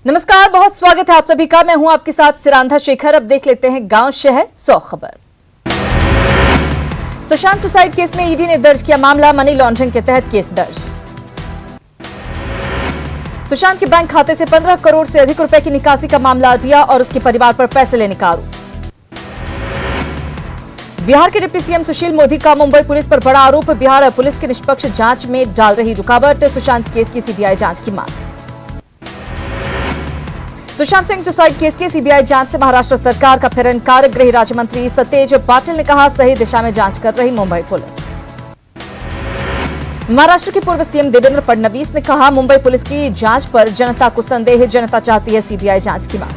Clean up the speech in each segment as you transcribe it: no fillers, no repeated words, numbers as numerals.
नमस्कार, बहुत स्वागत है आप सभी का। मैं हूं आपके साथ सिरांधा शेखर। अब देख लेते हैं गांव शहर 100 खबर। सुशांत सुसाइड केस में ईडी ने दर्ज किया मामला, मनी लॉन्ड्रिंग के तहत केस दर्ज। सुशांत के बैंक खाते से 15 करोड़ से अधिक रुपए की निकासी का मामला दिया और उसके परिवार पर पैसे लेने का आरोप। बिहार के डिप्टी सीएम सुशील मोदी का मुंबई पुलिस पर बड़ा आरोप, बिहार पुलिस की निष्पक्ष जांच में डाल रही रुकावट, सुशांत केस की सीबीआई जांच की मांग। सुशांत सिंह सुसाइड केस की सीबीआई जांच से महाराष्ट्र सरकार का फिर इनकार, गृह राज्य मंत्री सतेज पाटिल ने कहा सही दिशा में जांच कर रही मुंबई पुलिस। महाराष्ट्र के पूर्व सीएम देवेंद्र फडणवीस ने कहा मुंबई पुलिस की जांच पर जनता को संदेह, जनता चाहती है सीबीआई जांच की मांग।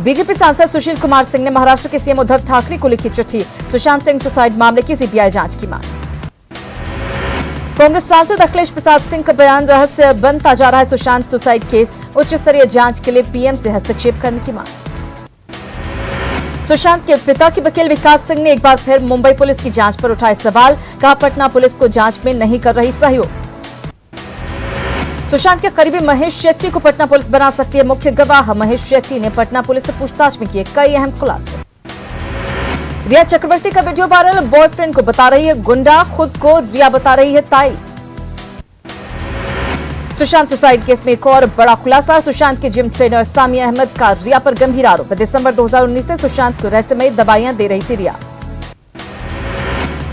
बीजेपी सांसद सुशील कुमार सिंह ने महाराष्ट्र के सीएम उद्धव ठाकरे को लिखी चिट्ठी, सुशांत सिंह सुसाइड मामले की सीबीआई जांच की मांग। कांग्रेस सांसद अखिलेश प्रसाद सिंह का बयान, रहस्य बनता जा रहा है सुशांत सुसाइड केस, उच्च स्तरीय जांच के लिए पीएम से हस्तक्षेप करने की मांग। सुशांत के पिता के वकील विकास सिंह ने एक बार फिर मुंबई पुलिस की जांच पर उठाए सवाल, कहा पटना पुलिस को जांच में नहीं कर रही सहयोग। सुशांत के करीबी महेश शेट्टी को पटना पुलिस बना सकती है मुख्य गवाह, महेश शेट्टी ने पटना पुलिस से पूछताछ में किए कई अहम खुलासे। रिया चक्रवर्ती का वीडियो वायरल, बॉयफ्रेंड को बता रही है गुंडा, खुद को रिया बता रही है ताई। सुशांत सुसाइड केस में एक और बड़ा खुलासा, सुशांत के जिम ट्रेनर सामी अहमद का रिया पर गंभीर आरोप। दिसंबर 2019 से सुशांत को रहस्यमयी दवाइयां दे रही थी रिया।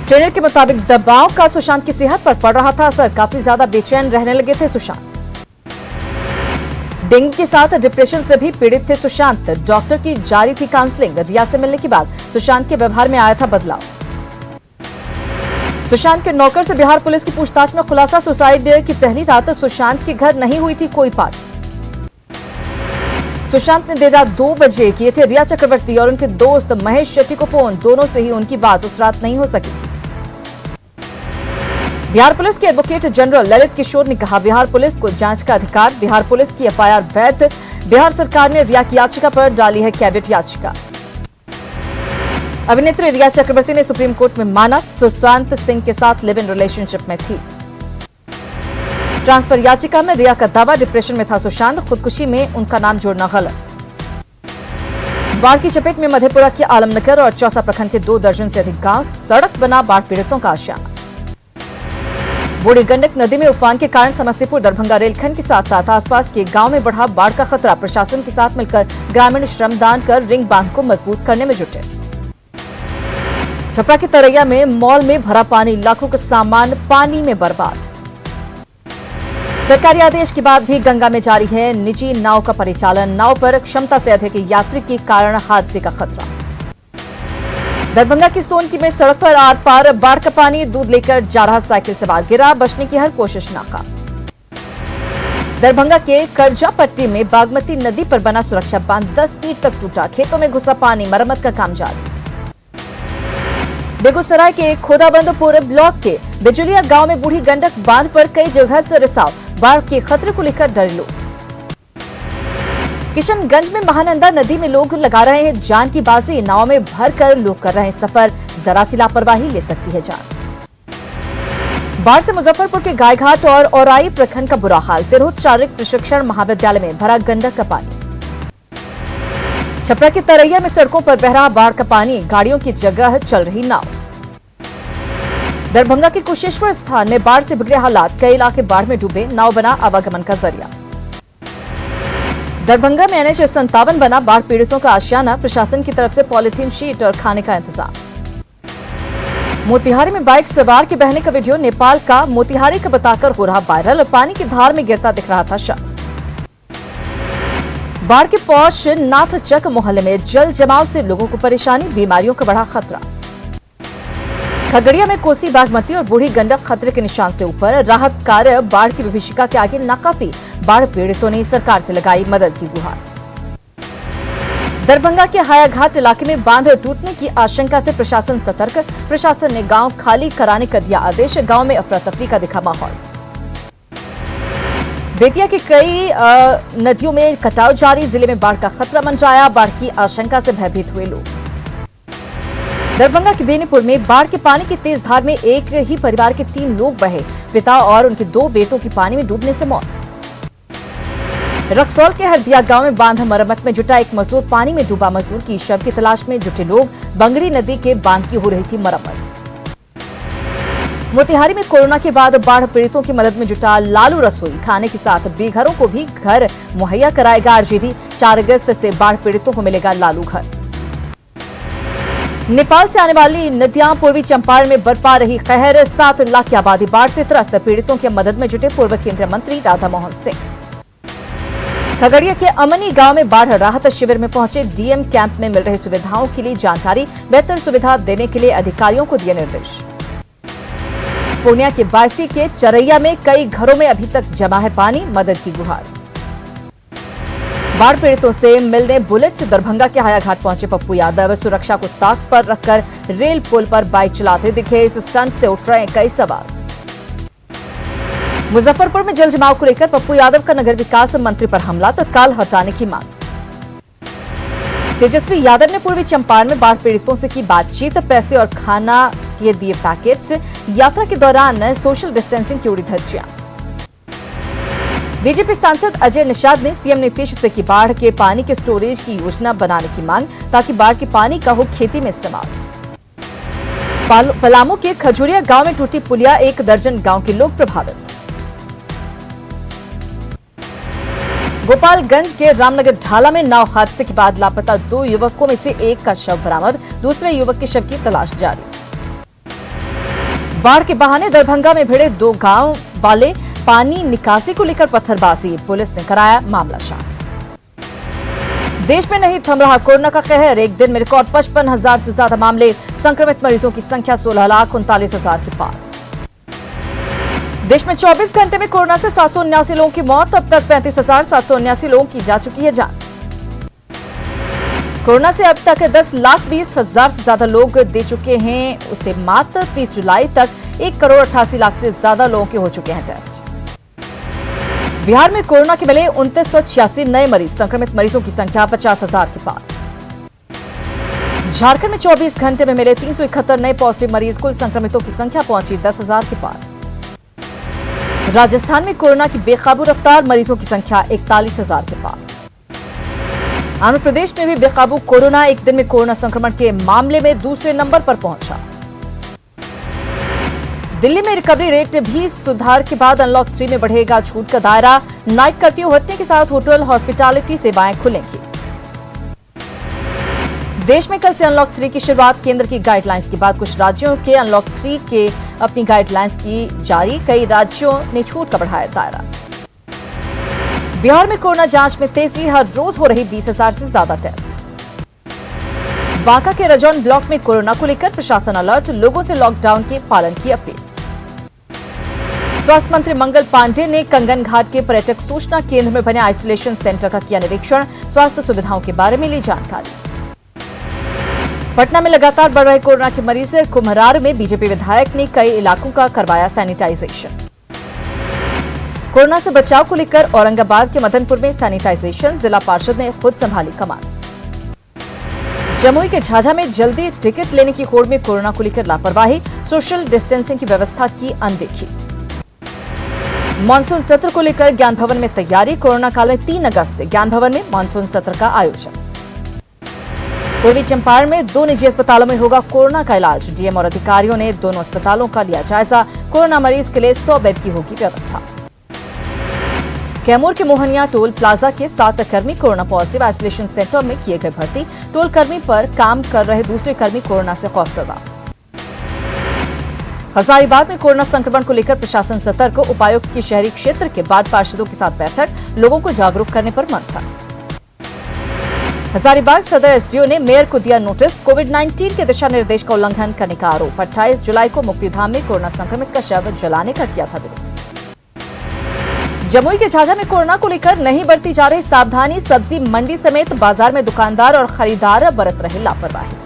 ट्रेनर के मुताबिक दवाओं का सुशांत की सेहत पर पड़ रहा था असर, काफी ज्यादा बेचैन रहने लगे थे सुशांत। डेंगू के साथ डिप्रेशन से भी पीड़ित थे सुशांत, डॉक्टर की जारी थी काउंसलिंग। रिया से मिलने के बाद सुशांत के व्यवहार में आया था बदलाव। सुशांत के नौकर से बिहार पुलिस की पूछताछ में खुलासा, सुसाइड की पहली रात सुशांत के घर नहीं हुई थी कोई पार्टी। सुशांत ने देर रात 2 बजे किए थे रिया चक्रवर्ती और उनके दोस्त महेश शेट्टी को फोन, दोनों से ही उनकी बात उस रात नहीं हो सकी थी। बिहार पुलिस के एडवोकेट जनरल ललित किशोर ने कहा बिहार पुलिस को जांच का अधिकार, बिहार पुलिस की एफआईआर वैध, बिहार सरकार ने रिया की याचिका पर डाली है कैविएट याचिका। अभिनेत्री रिया चक्रवर्ती ने सुप्रीम कोर्ट में माना सुशांत सिंह के साथ लिव इन रिलेशनशिप में थी। ट्रांसफर याचिका में रिया का दावा, डिप्रेशन में था सुशांत, खुदकुशी में उनका नाम जोड़ना गलत। बाढ़ की चपेट में मधेपुरा के आलमनगर और चौसा प्रखंड के 2 दर्जन से अधिक गांव, सड़क बना बाढ़ पीड़ितों का आशियाना। बूढ़ी गंडक नदी में उफान के कारण समस्तीपुर दरभंगा रेलखंड के साथ साथ आसपास के गांव में बढ़ा बाढ़ का खतरा, प्रशासन के साथ मिलकर ग्रामीण श्रमदान कर रिंग बांध को मजबूत करने में जुटे। छपरा के तरैया में मॉल में भरा पानी, लाखों का सामान पानी में बर्बाद। सरकारी आदेश के बाद भी गंगा में जारी है निजी नाव का परिचालन, नाव पर क्षमता से अधिक यात्री के कारण हादसे का खतरा। दरभंगा की सोनकी में सड़क पर आर पार बाढ़ का पानी, दूध लेकर जा रहा साइकिल सवार गिरा, बचने की हर कोशिश नाकाम। दरभंगा के करजा पट्टी में बागमती नदी पर बना सुरक्षा बांध 10 फीट तक टूटा, खेतों में घुसा पानी, मरम्मत का काम जारी। बेगूसराय के खोदाबंदपुर ब्लॉक के बिजुलिया गांव में बूढ़ी गंडक बांध पर कई जगह से रिसाव, बाढ़ के खतरे को लेकर डरे लोग। किशनगंज में महानंदा नदी में लोग लगा रहे हैं जान की बाजी, नाव में भरकर लोग कर रहे हैं सफर, जरा सी लापरवाही ले सकती है जान। बाढ़ से मुजफ्फरपुर के गायघाट और औराई प्रखंड का बुरा हाल, तिरहुत शारीरिक प्रशिक्षण महाविद्यालय में भरा गंडक का पानी। छपरा के तरैया में सड़कों पर बह रहा बाढ़ का पानी, गाड़ियों की जगह चल रही नाव। दरभंगा के कुशेश्वर स्थान में बाढ़ से बिगड़े हालात, कई इलाके बाढ़ में डूबे, नाव बना आवागमन का जरिया। दरभंगा में NH 57 बना बाढ़ पीड़ितों का आशियाना, प्रशासन की तरफ से पॉलीथीन शीट और खाने का इंतजाम। मोतिहारी में बाइक सवार के बहने का वीडियो नेपाल का मोतिहारी का बताकर हो रहा वायरल, पानी की धार में गिरता दिख रहा था शख्स। बाढ़ के पौष नाथचक मोहल्ले में जल जमाव से लोगों को परेशानी, बीमारियों का बढ़ा खतरा। खगड़िया में कोसी बागमती और बूढ़ी गंडक खतरे के निशान से ऊपर, राहत कार्य बाढ़ की विभीषिका के आगे नाकाफी, बाढ़ पीड़ितों ने सरकार से लगाई मदद की गुहार। दरभंगा के हायाघाट इलाके में बांध टूटने की आशंका से प्रशासन सतर्क, प्रशासन ने गांव खाली कराने का दिया आदेश, गांव में अफरा तफरी का दिखा माहौल। बेतिया के कई नदियों में कटाव जारी, जिले में बाढ़ का खतरा मंडराया, बाढ़ की आशंका से भयभीत हुए लोग। दरभंगा के बेनीपुर में बाढ़ के पानी की तेज धार में एक ही परिवार के 3 लोग बहे, पिता और उनके 2 बेटों की पानी में डूबने से मौत। रक्सौल के हरदिया गांव में बांध मरम्मत में जुटा एक मजदूर, पानी में डूबा मजदूर की शव की तलाश में जुटे लोग। बंगड़ी नदी के बांध की हो रही थी मरम्मत। मोतिहारी में कोरोना के बाद बाढ़ पीड़ितों की मदद में जुटा लालू रसोई, खाने के साथ बेघरों को भी घर मुहैया कराएगा आरजेडी। 4 अगस्त से बाढ़ पीड़ितों को मिलेगा लालू घर। नेपाल से आने वाली नदियां पूर्वी चंपारण में बरपा रही कहर, 7 लाख की आबादी बाढ़ से त्रस्त। पीड़ितों की मदद में जुटे पूर्व केंद्रीय मंत्री राधा मोहन सिंह। खगड़िया के अमनी गांव में बाढ़ राहत शिविर में पहुंचे डीएम, कैंप में मिल रही सुविधाओं के लिए जानकारी, बेहतर सुविधा देने के लिए अधिकारियों को दिए निर्देश। पूर्णिया के बायसी के चरैया में कई घरों में अभी तक जमा है पानी, मदद की गुहार। बाढ़ पीड़ितों से मिलने बुलेट से दरभंगा के हायाघाट पहुंचे पप्पू यादव। सुरक्षा को ताक पर रखकर रेल पुल पर बाइक चलाते दिखे। इस स्टंट से उठ रहे कई सवाल। मुजफ्फरपुर में जल जमाव को लेकर पप्पू यादव का नगर विकास मंत्री पर हमला, तत्काल हटाने की मांग। तेजस्वी यादव ने पूर्वी चंपारण में बाढ़ पीड़ितों से की बातचीत, पैसे और खाना के दिए पैकेट्स। यात्रा के दौरान सोशल डिस्टेंसिंग की उड़ी धज्जियां। बीजेपी सांसद अजय निषाद ने सीएम नीतीश से की बाढ़ के पानी के स्टोरेज की योजना बनाने की मांग, ताकि बाढ़ के पानी का हो खेती में इस्तेमाल। पलामू के खजूरिया गांव में टूटी पुलिया, 1 दर्जन गांव के लोग प्रभावित। गोपालगंज के रामनगर ढाला में नाव हादसे के बाद लापता 2 युवकों में से एक का शव बरामद, दूसरे युवक के शव की तलाश जारी। बाढ़ के बहाने दरभंगा में भिड़े 2 गांव वाले, पानी निकासी को लेकर पत्थरबाजी, पुलिस ने कराया मामला शांत। देश में नहीं थम रहा कोरोना का कहर, एक दिन में रिकॉर्ड 55,000 से ज्यादा मामले, संक्रमित मरीजों की संख्या 16,39,000 के पार। देश में 24 घंटे में कोरोना से 779 लोगों की मौत, अब तक 35,779 लोगों की जा चुकी है जान। कोरोना से अब तक 10,20,000 से ज्यादा लोग दे चुके हैं उसे मात। 30 जुलाई तक 1,88,00,000 से ज्यादा लोगों के हो चुके हैं टेस्ट। बिहार में कोरोना के मिले 2986 नए मरीज, संक्रमित मरीजों की संख्या 50,000 के पार। झारखंड में 24 घंटे में मिले 371 नए पॉजिटिव मरीज, कुल संक्रमितों की संख्या पहुंची 10,000 के पार। राजस्थान में कोरोना की बेकाबू रफ्तार, मरीजों की संख्या 41,000 के पार। आंध्र प्रदेश में भी बेकाबू कोरोना, एक दिन में कोरोना संक्रमण के मामले में दूसरे नंबर पर पहुंचा। दिल्ली में रिकवरी रेट भी सुधार के बाद अनलॉक 3 में बढ़ेगा छूट का दायरा। नाइट कर्फ्यू हटने के साथ होटल, हॉस्पिटैलिटी सेवाएं खुलेंगी। देश में कल से अनलॉक 3 की शुरुआत, केंद्र की गाइडलाइंस के बाद कुछ राज्यों के अनलॉक 3 के अपनी गाइडलाइंस की जारी, कई राज्यों ने छूट का बढ़ाया दायरा। बिहार में कोरोना जांच में तेजी, हर रोज हो रही 20,000 से ज्यादा टेस्ट। बांका के रजौन ब्लॉक में कोरोना को लेकर प्रशासन अलर्ट, लोगों से लॉकडाउन के पालन की अपील। स्वास्थ्य मंत्री मंगल पांडेय ने कंगन घाट के पर्यटक सूचना केंद्र में बने आइसोलेशन सेंटर का किया निरीक्षण, स्वास्थ्य सुविधाओं के बारे में ली जानकारी। पटना में लगातार बढ़ रहे कोरोना के मरीज, कुम्हरार में बीजेपी विधायक ने कई इलाकों का करवाया सैनिटाइजेशन। कोरोना से बचाव को लेकर औरंगाबाद के मदनपुर में सैनिटाइजेशन, जिला पार्षद ने खुद संभाली कमान। जमुई के झाझा में जल्दी टिकट लेने की होड़ में कोरोना को लेकर लापरवाही, सोशल डिस्टेंसिंग की व्यवस्था की अनदेखी। मानसून सत्र को लेकर ज्ञान भवन में तैयारी, कोरोना काल में 3 अगस्त से ज्ञान भवन में मानसून सत्र का आयोजन। पूर्वी चंपारण में 2 निजी अस्पतालों में होगा कोरोना का इलाज, डीएम और अधिकारियों ने दोनों अस्पतालों का लिया जायजा, कोरोना मरीज के लिए 100 बेड की होगी व्यवस्था। कैमूर के मोहनिया टोल प्लाजा के 7 कर्मी कोरोना पॉजिटिव, आइसोलेशन सेंटर में किए गए भर्ती, टोल कर्मी पर काम कर रहे दूसरे कर्मी कोरोना से खौफजदा। हजारीबाग में कोरोना संक्रमण को लेकर प्रशासन सतर्क, उपायुक्त की शहरी क्षेत्र के वार्ड पार्षदों के साथ बैठक, लोगों को जागरूक करने पर मंथन। हजारीबाग सदर एसडीओ ने मेयर को दिया नोटिस, कोविड-19 के दिशा निर्देश का उल्लंघन करने का आरोप। 28 जुलाई को मुक्तिधाम में कोरोना संक्रमित का शव जलाने का किया था विरोध। जमुई के झाझा में कोरोना को लेकर नहीं बरती जा रही सावधानी, सब्जी मंडी समेत बाजार में दुकानदार और खरीदार बरत रहे लापरवाही।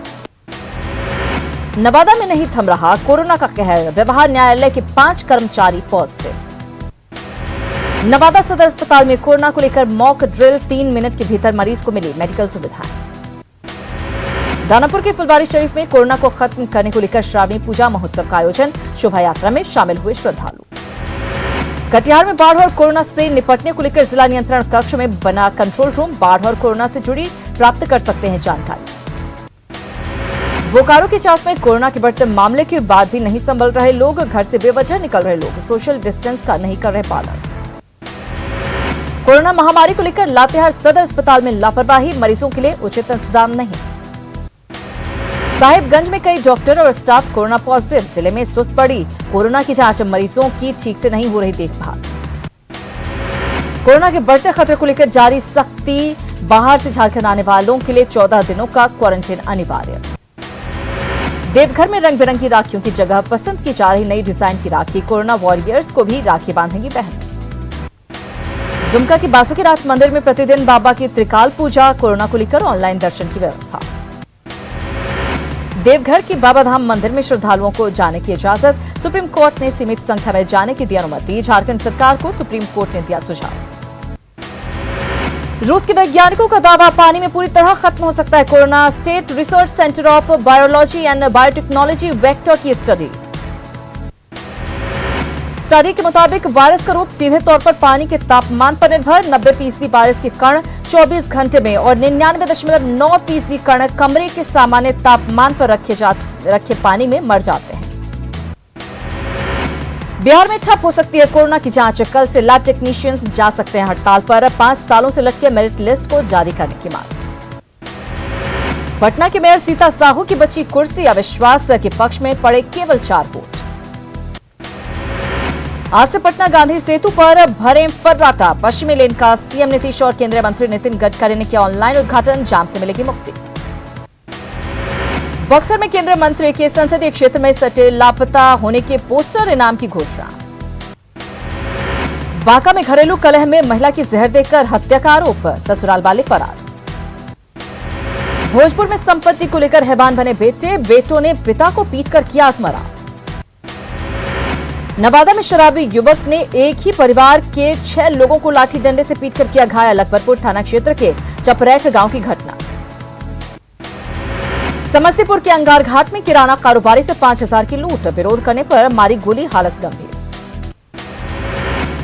नवादा में नहीं थम रहा कोरोना का कहर, व्यवहार न्यायालय के 5 कर्मचारी पॉजिटिव। नवादा सदर अस्पताल में कोरोना को लेकर मॉक ड्रिल, 3 मिनट के भीतर मरीज को मिली मेडिकल सुविधाएं। दानापुर के फुलवारी शरीफ में कोरोना को खत्म करने को लेकर श्रावणी पूजा महोत्सव का आयोजन, शोभा यात्रा में शामिल हुए श्रद्धालु। कटिहार में बाढ़ और कोरोना से निपटने को लेकर जिला नियंत्रण कक्ष में बना कंट्रोल रूम। बाढ़ और कोरोना से जुड़ी प्राप्त कर सकते हैं जानकारी। बोकारो के चास में कोरोना के बढ़ते मामले के बाद भी नहीं संभल रहे लोग। घर से बेवजह निकल रहे लोग सोशल डिस्टेंस का नहीं कर रहे पालन। कोरोना महामारी को लेकर लातेहार सदर अस्पताल में लापरवाही, मरीजों के लिए उचित इंतजाम नहीं। साहिबगंज में कई डॉक्टर और स्टाफ कोरोना पॉजिटिव, जिले में सुस्त पड़ी कोरोना की जांच, मरीजों की ठीक से नहीं हो रही देखभाल। कोरोना के बढ़ते खतरे को लेकर जारी सख्ती, बाहर से झारखंड आने वालों के लिए 14 दिनों का क्वारंटीन अनिवार्य। देवघर में रंग बिरंगी राखियों की जगह पसंद की जा रही नई डिजाइन की राखी, कोरोना वॉरियर्स को भी राखी बांधेंगी बहन। दुमका की बासुकीनाथ मंदिर में प्रतिदिन बाबा की त्रिकाल पूजा, कोरोना को लेकर ऑनलाइन दर्शन की व्यवस्था। देवघर की बाबाधाम मंदिर में श्रद्धालुओं को जाने की इजाजत, सुप्रीम कोर्ट ने सीमित संख्या में जाने की दी अनुमति। झारखंड सरकार को सुप्रीम कोर्ट ने दिया सुझाव। रूस के वैज्ञानिकों का दावा, पानी में पूरी तरह खत्म हो सकता है corona. State research centre of biology and biotechnology vector की स्टडी के मुताबिक वायरस का रूप सीधे तौर पर पानी के तापमान पर निर्भर। 90% वायरस के कण 24 घंटे में और 99.9% कण कमरे के सामान्य तापमान पर रखे पानी में मर जाते हैं। बिहार में ठप हो सकती है कोरोना की जांच, कल से लैब टेक्नीशियंस जा सकते हैं हड़ताल पर। 5 सालों से लटके मेरिट लिस्ट को जारी करने की मांग। पटना के मेयर सीता साहू की बची कुर्सी, अविश्वास के पक्ष में पड़े केवल 4 वोट। आज से पटना गांधी सेतु पर भरे फर्राटा, पश्चिमी लेन का सीएम नीतीश और केंद्रीय मंत्री नितिन गडकरी ने किया ऑनलाइन उद्घाटन, जाम से मिलेगी मुक्ति। बक्सर में केंद्रीय मंत्री के संसदीय क्षेत्र में सटे लापता होने के पोस्टर, इनाम की घोषणा। बांका में घरेलू कलह में महिला की जहर देकर हत्या का आरोप, ससुराल वाले फरार। भोजपुर में संपत्ति को लेकर हैवान बने बेटे, बेटों ने पिता को पीटकर किया आत्महत्या। नवादा में शराबी युवक ने एक ही परिवार के 6 लोगों को लाठी डंडे से पीटकर किया घायल, अकबरपुर थाना क्षेत्र के चपरैठ गांव की घटना। समस्तीपुर के अंगार घाट में किराना कारोबारी से 5000 की लूट, विरोध करने पर मारी गोली, हालत गंभीर।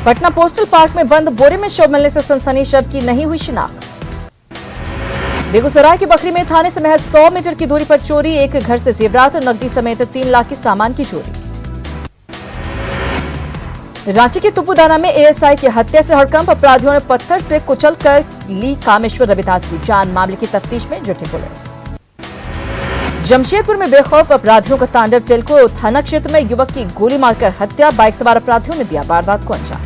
पटना पोस्टल पार्क में बंद बोरे में शव मिलने से सनसनी, शव की नहीं हुई शिनाख्त। बेगूसराय की बखरी में थाने से महज 100 मीटर की दूरी पर चोरी, एक घर से जेवरात, नकदी समेत 3 लाख के सामान की चोरी। रांची के तुपुदाना में एएसआई की हत्या से हड़कंप, अपराधियों ने पत्थर से कुचलकर ली कामेश्वर रविदास की जान, मामले की तफ्तीश में जुटी पुलिस। जमशेदपुर में बेखौफ अपराधियों का तांडव, टेल्को थाना क्षेत्र में युवक की गोली मारकर हत्या, बाइक सवार अपराधियों ने दिया वारदात को अंजाम।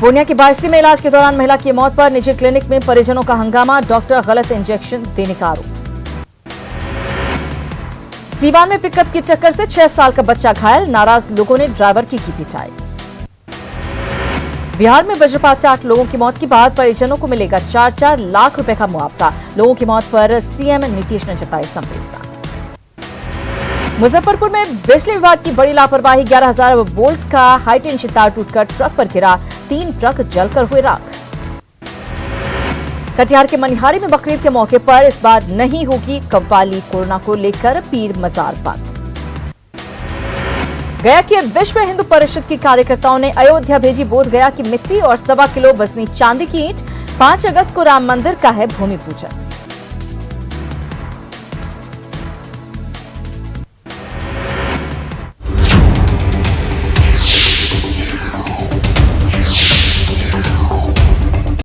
पूर्णिया की बायसी में इलाज के दौरान महिला की मौत पर निजी क्लिनिक में परिजनों का हंगामा, डॉक्टर गलत इंजेक्शन देने का आरोप। सीवान में पिकअप की टक्कर से 6 साल का बच्चा घायल, नाराज लोगों ने ड्राइवर की पिटाई। बिहार में वज्रपात से 8 लोगों की मौत के बाद परिजनों को मिलेगा 4-4 लाख रुपए का मुआवजा, लोगों की मौत पर सीएम नीतीश ने जताई संवेदना। मुजफ्फरपुर में बिजली विभाग की बड़ी लापरवाही, 11,000 वोल्ट का हाईटेंशन तार टूटकर ट्रक पर गिरा, 3 ट्रक जलकर हुए राख। कटिहार के मनिहारी में बकरीद के मौके पर इस बार नहीं होगी कव्वाली, कोरोना को लेकर पीर मजार बंद। गया के विश्व हिंदू परिषद के कार्यकर्ताओं ने अयोध्या भेजी बोध गया की मिट्टी और 1.25 किलो वजनी चांदी की ईंट। 5 अगस्त को राम मंदिर का है भूमि पूजन।